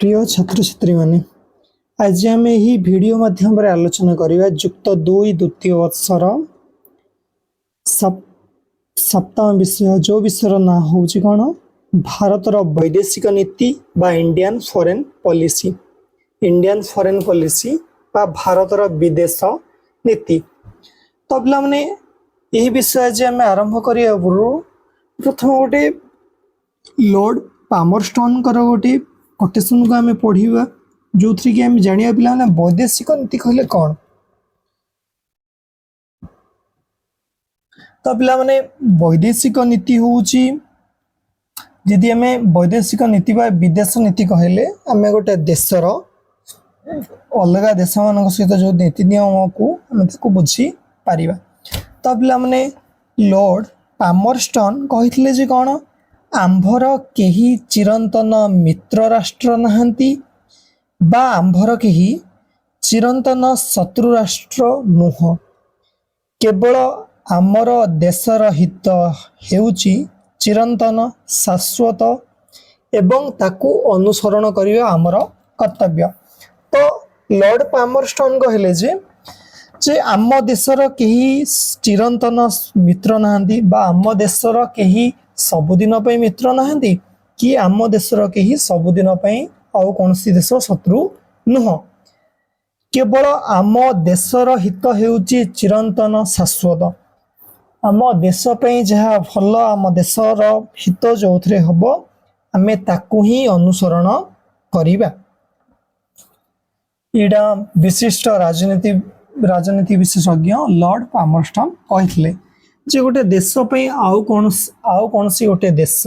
प्रिय छात्र छात्री माने आज आम यही वीडियो माध्यम आलोचना करवा जुक्त 2 द्वितीय वर्षर सप्तम विषय जो विषय ना हूँ कौन भारतर वैदेशिक नीति बा इंडियन फॉरेन पॉलिसी बा भारतर विदेश नीति। तो पिला माने यही विषय आज आम आरंभ करने पूर्व प्रथम गोटे लॉर्ड पामरस्टोन गोटे कोटेशन को आम पढ़ा जो थी कि आम जाना पिला वैदेशिक नीति कहले कौन। तो पिला माने वैदेशिक नीति हूँ जदि आम वैदेशिक नीति बा विदेश नीति कहले आम गोटे देशर अलग देश मान सहित जो नीति नियम को बुझी पारिबा। तो पिला माने लॉर्ड पामरस्टोन कहिथिले जे कौन आंभर केही चिरंतन मित्र राष्ट्र नहांती बा आंभर केही चिरंतन शत्रु राष्ट्र नुह केवल आमर देशर हित हेउची चिरंतन शाश्वत एवं ताकू अनुसरण करिया आमर कर्तव्य। तो लॉर्ड पामरस्टोन कहले जे आम देशर केही चिरंतन मित्र नहांती बा आम देशर केही सबुदिन पे मित्र नहांती कि आम देशर केही सबुदिन पे आउ कौनसी देश शत्रु नुह केवल आम देशर हित हेउची चिरंतन शाश्वत आम देश पे जहाँ भल आम देशर हित जो थे हम आमे ताकू ही अनुसरण करिबा। एडा विशिष्ट राजनीति विशेषज्ञ लॉर्ड पामरस्टोन कहिथिले जे गोटे देश पे आउ कौन सी गोटे देश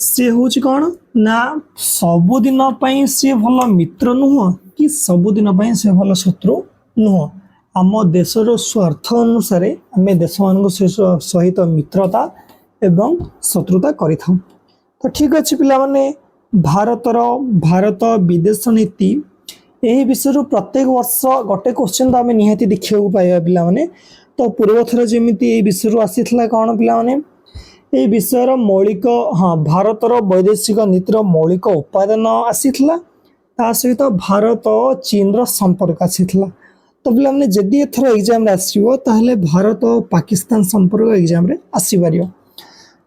सी हूँ कौन ना सबुदिन सी भल मित्र नुह कि सबुदिन सी भल शत्रु नुह आम देशर स्वार्थ अनुसार आम देश मान सहित मित्रता एवं शत्रुता करि थाउ। तो ठीक अच्छे पिला माने भारत विदेश नीति यही विषय प्रत्येक वर्ष गोटे क्वेश्चन तो आम निहाती देखा पाइबा पिला माने। तो पूर्व थर जमी विषय आसी कौन पिला माने ये विषय मौलिक हाँ भारतर वैदेशिक नीतिर मौलिक उपादान आसीथिला ता सहित भारत चीन संपर्क आसीथिला। तो पिला माने जदि एथर एग्जाम रे आसीबो ताहले भारत और पाकिस्तान संपर्क एग्जाम रे आसी पारियो।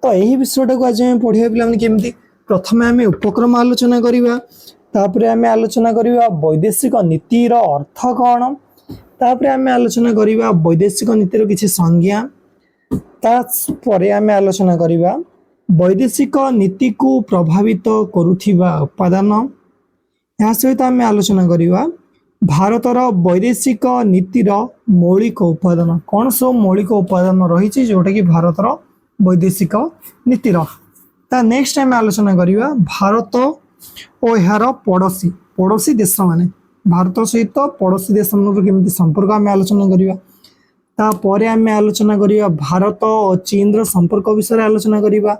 तो यही विषयटा को आज हम पढ़िया पिला माने केमती प्रथम आम उपक्रम आलोचना करिवा तापरे आम आलोचना करिवा वैदेशिक नीतिर अर्थ कौन तापरे आम आलोचना करिवा वैदेशिक नीतिर किछि संज्ञा तापरे आम आलोचना करिवा वैदेशिक नीति को प्रभावित करुथिबा उपादान या सहित आम आलोचना करिवा भारतर वैदेशिक नीतिर मौलिक उपादान कौन सब मौलिक उपादान रही जोटा कि भारतर वैदेशिक नीतिर। ता नेक्स्ट आम आलोचना करिवा भारत और यार पड़ोसी देश माने भारत सहित पड़ोसी देश मान केमती संपर्क आम आलोचना करिवा। तापर आम आलोचना करिवा भारत और चीन संपर्क विषय आलोचना करिवा।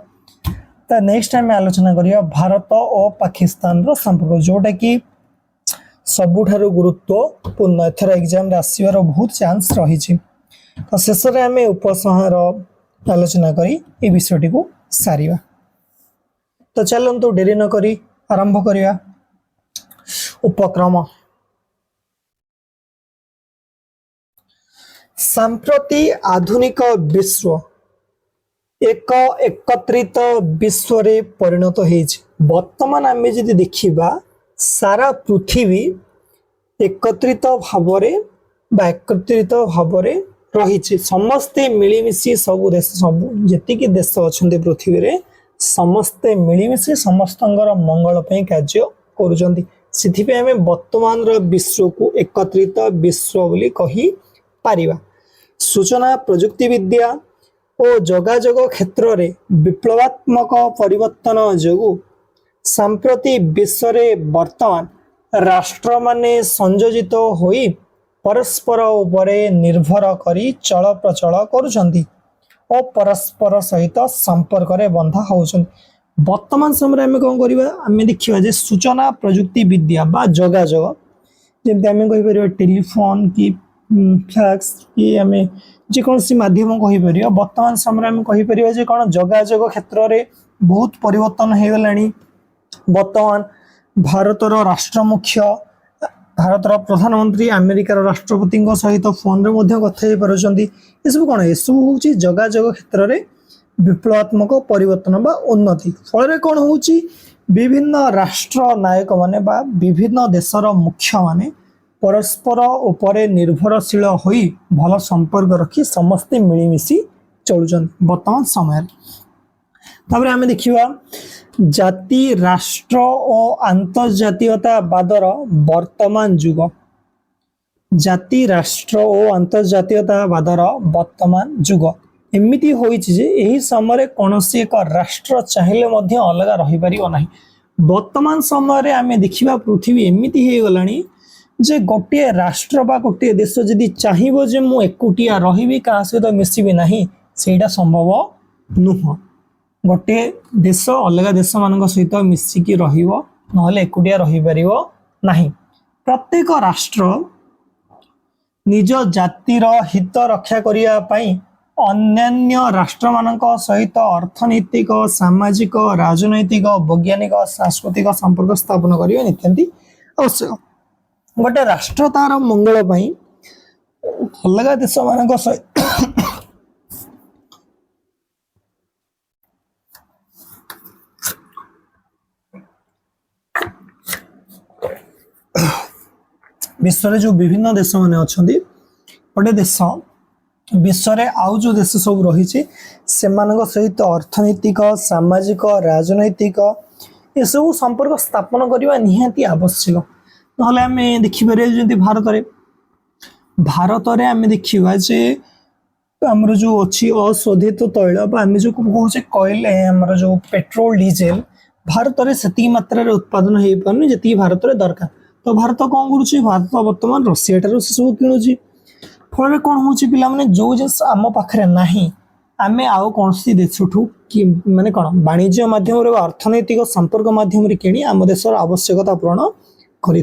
ता नेक्स्ट आम आलोचना करिवा भारत और पाकिस्तान संपर्क जोटा कि सबुठारु गुरुत्वपूर्ण एथर एग्जाम रे आसीबार बहुत चांस रही। तो शेष में आम उपसंहार आलोचना करी ए विषयटी को सारिबा। तो चलंतु डेरी न करी आरंभ करिया उपक्रम। सांप्रति आधुनिक विश्व एक एकत्रित विश्व रे परिणत होइछ। वर्तमान आम जदि देखिबा सारा पृथ्वी एकत्रित भावरे रही समस्ते मिलमिशि सब देश सब जेतिकी देश अच्छा पृथ्वी रे समस्ते मिलमिशि समस्तंगर मंगल पे कार्य करुचंती सिथिपे आमे वर्तमान विश्व को एकत्रित विश्व बोली कही पारिबा। सूचना प्रजुक्ति विद्या और जोगाजोग क्षेत्र रे विप्लवात्मक परिवर्तन जोगु सांप्रति विश्व रे वर्तमान राष्ट्र माने संयोजित होई परस्पर उपरे निर्भर करी चल प्रचल करुचंती और परस्पर सहित संपर्क रे बंधा होउचंती। वर्तमान समय आम कौन करवा आम देखा जे सूचना प्रजुक्ति विद्या बा जोगाजोग जमी आम कहीपर टेलीफोन कि फैक्स कि आम जेकोसी माध्यम कहीपर वर्तमान समय आम कहीपर कौन जोगाजोग क्षेत्र में बहुत परिवर्तन हो गलानी बर्तमान भारतर राष्ट्र मुख्य भारतर प्रधानमंत्री अमेरिकार राष्ट्रपति सहित फोन रे मध्य कथा हो पारुछंती। ये सब कौन एसबू हूँ जोगाजोग क्षेत्र में विप्लवात्मक परिवर्तन बा उन्नति फल कौन हो विभिन्न राष्ट्र नायक माने बा विभिन्न देशर मुख्य माने परस्पर उपरे निर्भरशील होई भल संपर्क रखी समस्ते मिलमिशि चलुचन वर्तमान समय। तापर आमे देखिबा जाति राष्ट्र और आंतर्जातीयतावादर वर्तमान युग। जाति राष्ट्र और आंतर्जातीयतावादर वर्तमान युग एमिति होइछि जे एही समय कौनसी एक राष्ट्र चाहिए मध्य अलग रही पारिबो नाही। वर्तमान समय रे आमे देखिबा पृथ्वी एमिति हे गलानी जे गोटे राष्ट्र बा गोटे देश जदि चाहिबो जे मु एकुटिया रहिबी का सहित मिसिबी नाही सेटा संभव नुह। गोटे देश अलग देश मान सहित मिसिकी रहिबो नहले एकुटिया रही पारिबो नाही। प्रत्येक राष्ट्र निज जातिर हित रक्षा करिया पई अन्य राष्ट्र मानक सहित अर्थनैतिक सामाजिक राजनैतिक वैज्ञानिक सांस्कृतिक संपर्क स्थापन करियो नित्यंती आवश्यक। गोटे राष्ट्र तार मंगल पई अलग देश मानक सहित विश्व रे जो विभिन्न देश माने अछंती गोटे देश विश्व रे आउ जो देश सब रही से सहित अर्थनैतिक सामाजिक राजनैतिक ये सब संपर्क स्थापन करने निहाती आवश्यक। नहले आमे देखिबारे जदि भारत रे आमे देखिबा जे हमर जो अछि अशोधित तैल बा आमे जो कहूचे कोइल हमर जो पेट्रोल डीजेल भारत रे सेती मात्रा रे उत्पादन हे पारनी जति भारत रे दरकार। तो भारत कौन करुच्ची भारत वर्तमान रशिया ठार से सब किणुची फल कौन हो पाने जो जिस आम पाखे नहीं आम आउ कौन देश कि माने कौन वाणिज्य माध्यम अर्थनैतिक संपर्क माध्यम कि आम देशर आवश्यकता पूरण करें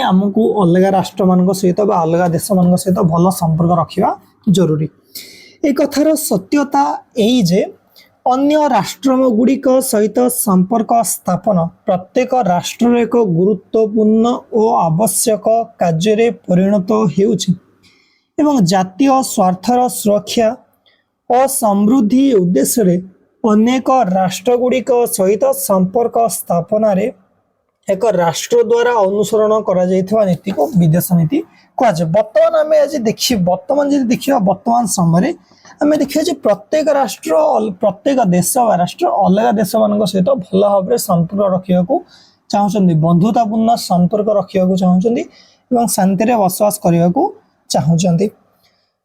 आमको अलग राष्ट्र मान सहित अलग देश मान सहित भल संपर्क रखा जरूरी। एक कथार सत्यता यही जे अन्य राष्ट्र गुड़िक सहित संपर्क स्थापन प्रत्येक राष्ट्र एक गुरुत्वपूर्ण और आवश्यक कार्य परिणत होउछि एवं जातीय स्वार्थर सुरक्षा और समृद्धि उद्देश्य रे अनेक राष्ट्र गुड़िक सहित संपर्क स्थापन रे एक राष्ट्र द्वारा अनुसरण करा जायथिबा नीति को विदेश नीति कहुए। बर्तमान आम आज देखिए वर्तमान समय आम देखिए प्रत्येक राष्ट्र प्रत्येक देश राष्ट्र अलग देश मान सहित भल भाव संपर्क रखा चाहते बंधुतापूर्ण संपर्क रखा चाहते शांति बसवास करने को चाहते।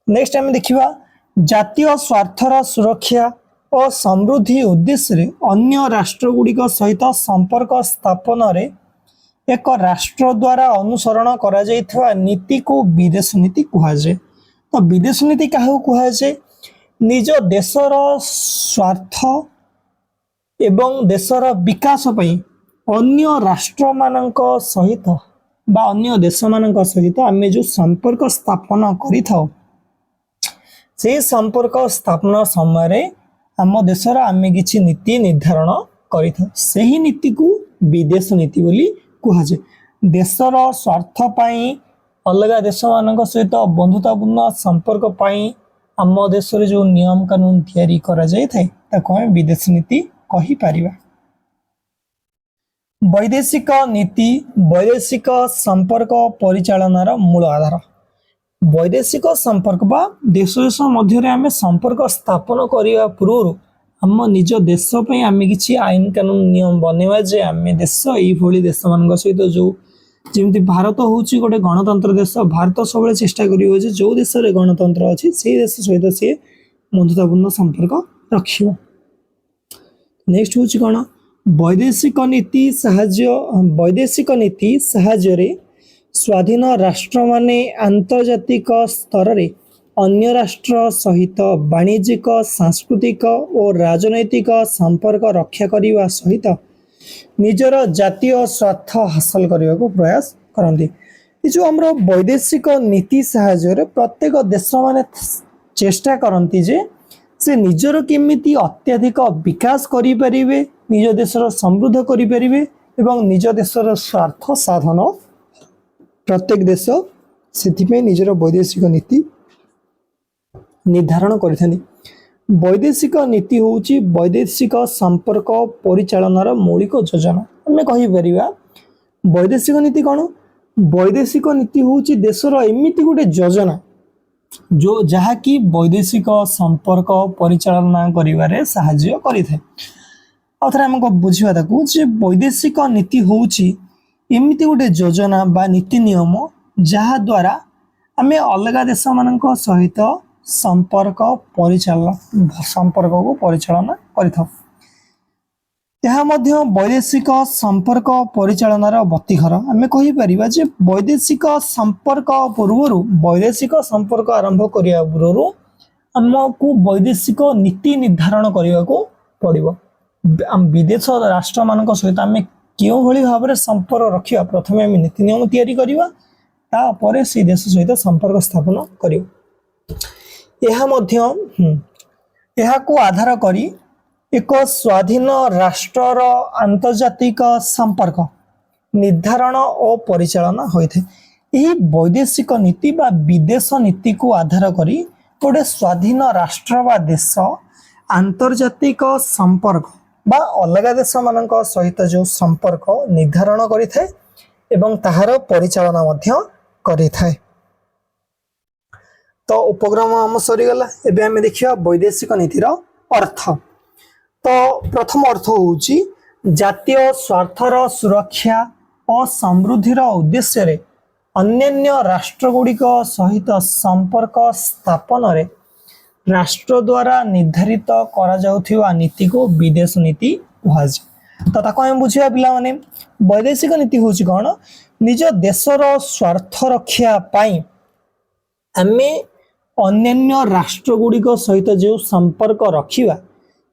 नेक्स्ट आम देखा जातीय स्वार्थर सुरक्षा और समृद्धि उद्देश्य रे अन्य राष्ट्र गुड़िक सहित संपर्क स्थापन रे एक राष्ट्र द्वारा अनुसरण करा जायथिबा नीति को विदेश नीति कहुए। तो विदेश नीति क्या कहुए निज देशर स्वार्थ एवं देशर विकास पई अन्य राष्ट्र मानक सहित बा अन्य देश मानक सहित आमे जो संपर्क स्थापन करिथाउ से संपर्क स्थापन समय रे आम देशर आमे किछि नीति निर्धारण करिथाउ सही नीति को विदेश नीति बोली कहुए। देशर स्वार्थ पई अलग देश मानक सहित बंधुतापूर्ण संपर्क पई आम देश जो नियम कानून तैयारी करा जाय थाए ताको हम विदेश नीति कहि परिबा। वैदेशिक नीति वैदेशिक संपर्क परिचालनार मूल आधार। वैदेशिक संपर्क बा देश देश मध्य आम संपर्क स्थापन करने पूर्व आम निज देश पे आम किसी आईन कानून नियम बनवा जे आम देश यही देश मान सहित जो जमी भारत हूँ गोटे गणतंत्र देश भारत सब चेष्टा कर जो देश में गणतंत्र अच्छी से देश सहित सी बंधुतापूर्ण संपर्क रखियो। नेक्स्ट हूँ कौन वैदेशिक नीति साहाय्य स्वाधीन राष्ट्र माने आंतर्जातिक स्तर रे अन्य राष्ट्र सहित वाणिज्यिक सांस्कृतिक और राजनैतिक संपर्क रक्षा करने सहित निजर जातीय स्वार्थ हासिल करने को प्रयास करते। जो आम वैदेशिक नीति साहाय्य प्रत्येक देश माने चेष्टा करती जे से निजर केमिति अत्यधिक विकास करें निज देशर समृद्ध करें एवं निज देशर स्वार्थ साधन प्रत्येक देश से निजर वैदेशिक नीति निर्धारण करें। वैदेशिक नीति हूँ वैदेशिक संपर्क परिचालनार मौलिक योजना। आम कहीपर वैदेशिक नीति कौन? वैदेशिक नीति हूँ देशर एमती गोटे योजना जो जहाँकि वैदेशिक संपर्क परिचालना करिवारे साहाय्य करिथे। आउथरे हमको बुझिबा ताकू जे वैदेशिक नीति हूँ एमती गोटे योजना बा नीति नियम जहा द्वारा आमे अलग देश मानक सहित संपर्क को परिचालना करिथौ। यह मध्य वैदेशिक संपर्क परिचालनार बतीघर। आमे कहि परिबा जे वैदेशिक संपर्क पूर्व वैदेशिक संपर्क आरंभ करिया पूर्व हमको वैदेशिक नीति निर्धारण करने को पड़िबो। विदेश राष्ट्र मानक सहित आमे क्यों भली भाव में संपर्क रखिया प्रथमे आमे नीति नियम तैयारी करिबा तापर से देश सहित संपर्क स्थापन करियो। यह मध्य यह को आधार करी एक स्वाधीन राष्ट्रर आंतर्जातिक संपर्क निर्धारण और परिचालना होता है। यही वैदेशिक नीति बा विदेश नीति को आधार करी गोटे स्वाधीन राष्ट्र बा देश आंतर्जातिक संपर्क बा अलग देश मानक सहित जो संपर्क निर्धारण करिଥାଏ एवं ताहार परिचालना मध्य करिଥାଏ। तो उपक्रम हम सरीगला। एबे हम देखिया वैदेशिक नीतिर अर्थ। तो प्रथम अर्थ होउची जातीय स्वार्थर सुरक्षा और समृद्धिर उद्देश्य रे अन्य राष्ट्रगुड़िक सहित संपर्क स्थापन रे राष्ट्र द्वारा निर्धारित करा जाउथिबा नीति को विदेश नीति कहुए। तो ताको हम बुझिया पिला माने वैदेशिक नीति होउची कोन? निज देशर स्वार्थ रक्षा पाई आमे अन्य राष्ट्रगुड़िक सहित जो संपर्क रखिबा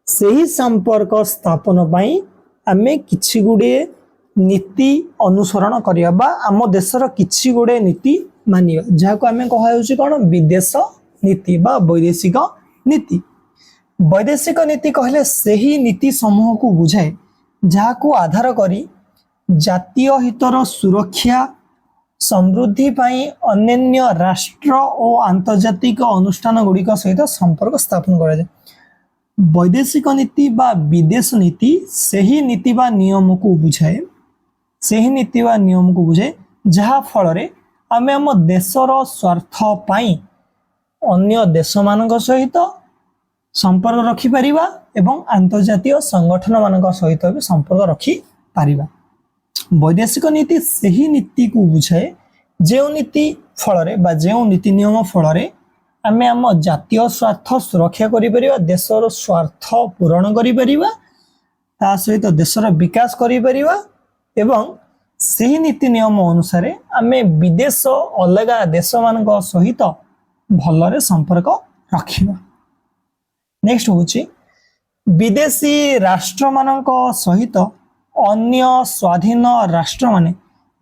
सही संपर्क स्थापन पाई आमे किछि गुडे नीति अनुसरण करिया बा आम देशर किछि गुडे नीति मानिया जाको आमे कहा होउची कोन? विदेश नीति बा वैदेशिक नीति। वैदेशिक नीति कहले सही नीति समूह को बुझाए जाको आधार करी जातीय हितर सुरक्षा समृद्धि पाई अन्य राष्ट्र और आंतर्जातिक अनुष्ठान गुड़िक सहित संपर्क स्थापन करा जाए। वैदेशिक नीति बा विदेश नीति सही नीति बा नियम को बुझाए, सही नीति बा नियम को बुझाए जहा फल रे आमे हम देशर स्वार्थ पाई अन्य देश मानक सहित संपर्क रखि परिबा एवं अंतर्जातीय संगठन मानक सहित भी संपर्क रखि परिबा। वैदेशिक नीति सही नीति को बुझाए जो नीति फल रे बा जो नीति नियम फल रे आमे आम जातीय स्वार्थ सुरक्षा करि परिबा, देशर स्वार्थ पूरण करि परिबा, ता सहित देशर विकास करि परिबा एवं सही नीति नियम अनुसार आमे विदेश अलग देश मानक सहित भलरे संपर्क रखिबा। नेक्स्ट होची विदेशी राष्ट्र मानक सहित अन्य स्वाधीन राष्ट्र माने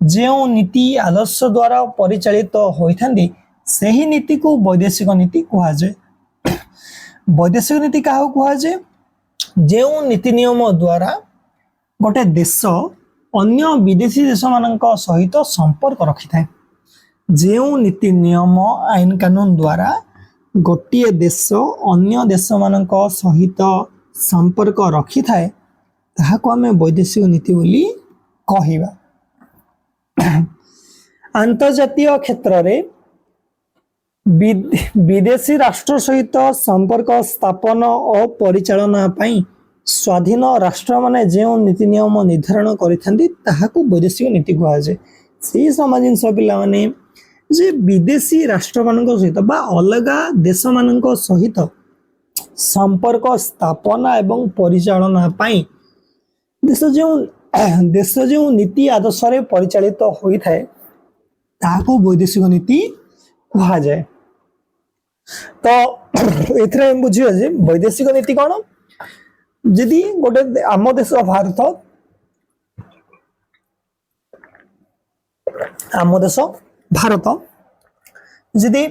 जो नीति आदर्श द्वारा परिचालित होइथांदी सही नीति को वैदेशिक नीति कहा जाए। वैदेशिक नीति क्या कहा जाए? जो नीति नियम द्वारा गोटे देश अन्य विदेशी देश मानक सहित संपर्क रखि थाए। जो नीति नियम आईन कानून द्वारा गोटे देश अन्य देश मानक सहित संपर्क रखि थाए ताहाको आमे वैदेशिक नीति बोली कहिबा। अंतर्जातीय क्षेत्र रे विदेशी राष्ट्र सहित संपर्क स्थापन और परिचालना पाई स्वाधीन राष्ट्र माने जो नीति नियम निर्धारण करिथांदी ताहाको वैदेशिक नीति कहा जाए। से सम जिनस पिला माने जे विदेशी राष्ट्र मानक सहित बा अलग देश मानक सहित संपर्क स्थापना एवं परिचालना पाई देश जो नीति आदर्श रे परिचालित होई थाए ताहाको वैदेशिक नीति कहा जाए। तो एथरे हम बुझियो जे वैदेशिक नीति कोन? जदि गोटे आम देश भारत जदि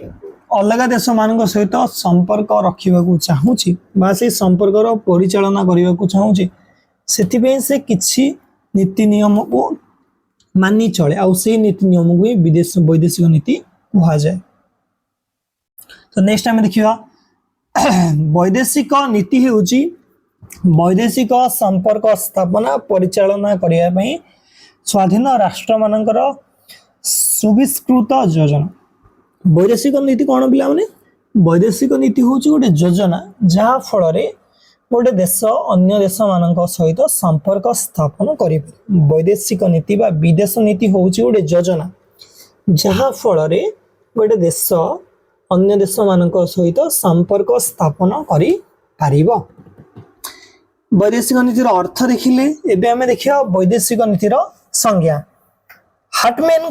अलग देश मानक सहित संपर्क रखा चाहूँगी बा से संपर्क परिचालना करने को चाहूँगी से से किछि नीति नियम को मानि चले आउ से नीति नियम को विदेश वैदेशिक नीति कहा जाए। तो नेक्स्ट आम देखा वैदेशिक नीति होउची वैदेशिक संपर्क स्थापना परिचालना करने स्वाधीन राष्ट्र मानकर सुविस्कृत योजना। वैदेशिक नीति कौन पिला माने वैदेशिक नीति हूँ गोटे योजना जहाँ फल गोटे देश अन्य देश मान सहित संपर्क स्थापन कर वैदेशिक नीति बा विदेश नीति हूँ गोटे योजना जहाँ फल गोटे देश अन्य देश मान सहित संपर्क स्थापन कर वैदेशिक नीतिर अर्थ देखिले एबे आमे देखिया वैदेशिक नीतिर संज्ञा। हाटमैन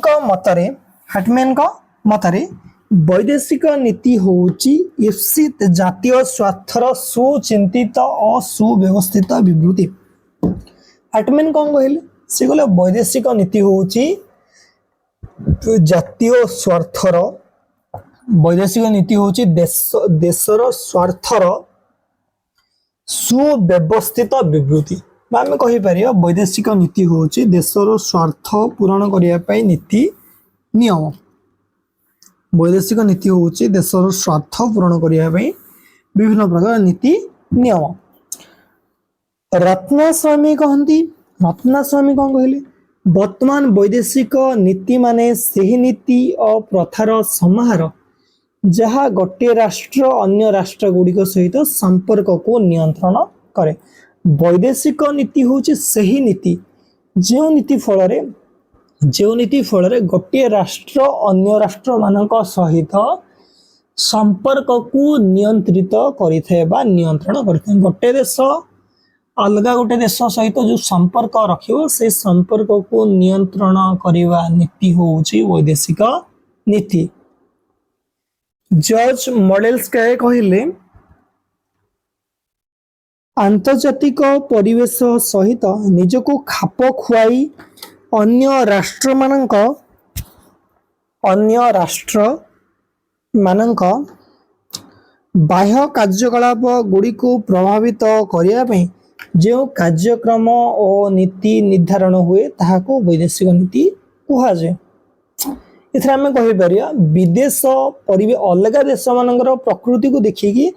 मतरे वैदेशिक नीति होउची ईप्सित जातीय स्वार्थर सुचिंतित और सुव्यवस्थित विवृत्ति। हाटमैन कौन कहले से कहले वैदेशिक नीति होउची जातीय स्वार्थर वैदेशिक नीति होउची देशर स्वार्थर सुव्यवस्थित विवृत्ति। आम कहीपर वैदेशिक नीति हूँ देशर स्वार्थ पूरण करने नीति नियम। वैदेशिक नीति हूँ देशर स्वार्थ पूरण करने विभिन्न प्रकार नीति नियम। रत्नास्वामी कहती रत्नास्वामी कौन कहले वर्तमान वैदेशिक नीति माने सही नीति और प्रथार समाहार जहाँ गोटे राष्ट्र अन्य राष्ट्र गुड़िक सहित संपर्क को नियंत्रण करे। वैदेशिक नीति हूँ सही नीति जो नीति फल गोटे राष्ट्र अन्य राष्ट्र मान सहित संपर्क को नियंत्रित करिथे बा नियंत्रण करिथे। गोटे देश अलग गोटे देश सहित जो संपर्क रखिबो से संपर्क को नियंत्रण करने नीति हूँ वैदेशिक नीति। जॉर्ज मॉडेल्स कहे कहले आंतर्जातिक परिवेश सहित निजको खाप खुआई अन्य राष्ट्र मानक बाह्य कार्यकलाप गुड़ी को प्रभावित करने जो कार्यक्रम और नीति निर्धारण हुए ताहाको वैदेशिक नीति कहा जाए। इथर आम कहीपर विदेश परिवेश अलग देश मान प्रकृति को देखिकी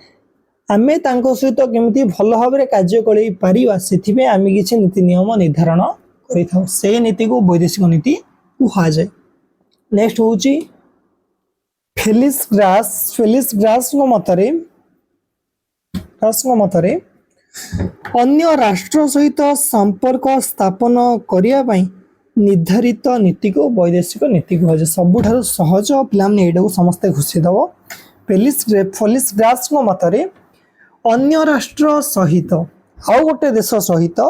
आम सहित केमती भल भाव कार्य कर से आम किसी नीति नियम निर्धारण कर से नीति को वैदेशिक नीति कहा जाए। नेक्स्ट हूँ फेलिस ग्रास मतरे अन्य राष्ट्र सहित संपर्क स्थापन करने निर्धारित नीति को वैदेशिक नीति कह जाए। सबुठार सहज पिलाने यहाँ को समस्ते घुषी दब। फेलिस ग्रास मतरे अन्य राष्ट्र सहित आउ गोटे देश सहित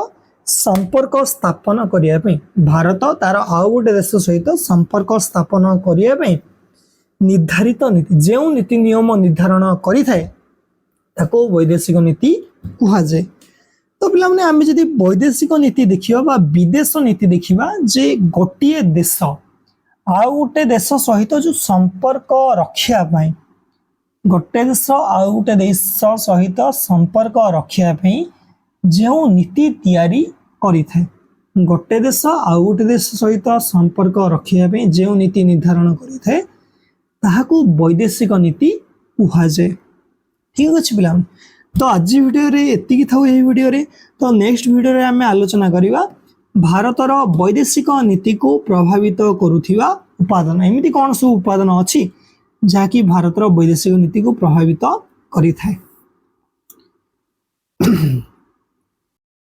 संपर्क स्थापन करने भारत तार आउ गोटे देश सहित संपर्क स्थापन करने निर्धारित नीति जो नीति नियम निर्धारण करिथाए ताको वैदेशिक नीति कहा जाए। तो पिलाने आम जदि वैदेशिक नीति देखिबा बा विदेश नीति देखिबा जे गोटे देश आउ गोटे देश सहित जो संपर्क रखिया पाई गोटे देश आउ गोटे देश सहित संपर्क रखिया पाई जो नीति तैयारी करिथाए गोटे देश आउ गोटे देश सहित संपर्क रखिया पाई जो नीति निर्धारण करिथाए ताहाको वैदेशिक नीति कहा जाए। ठीक अच्छे पिलाने तो आज वीडियो रे एतिकी था ये वीडियो रे। तो नेक्स्ट वीडियो रे आमे आलोचना करिवा भारतर वैदेशिक नीति को प्रभावित करुथिबा उपादान एमिति कौन सब उपादान अछि जहाँकि भारतर वैदेशिक नीति को प्रभावित करिथाए।